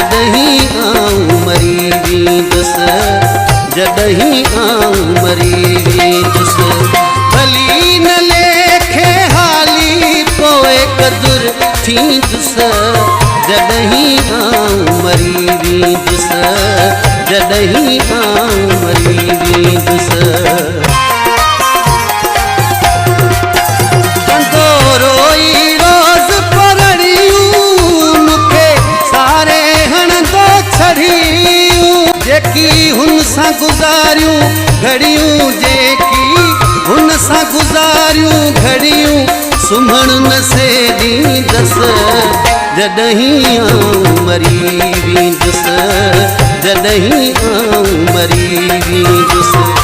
जॾहिं आऊं मरी वेंदुसि जॾहिं आऊं मरी वेंदुसि भली न लेखे हाली पोइ कदुर थींदुसि जॾहिं आऊं मरी वेंदुसि जॾहिं आऊं मरी वेंदुसि जेकी हुन सां गुज़ारियूं घड़ियूं जेकी हुन सां गुज़ारियूं घड़ियूं सुम्हण न से ॾींदसि जॾहिं आऊं मरी वेंदुसि जॾहिं आऊं मरी वेंदुसि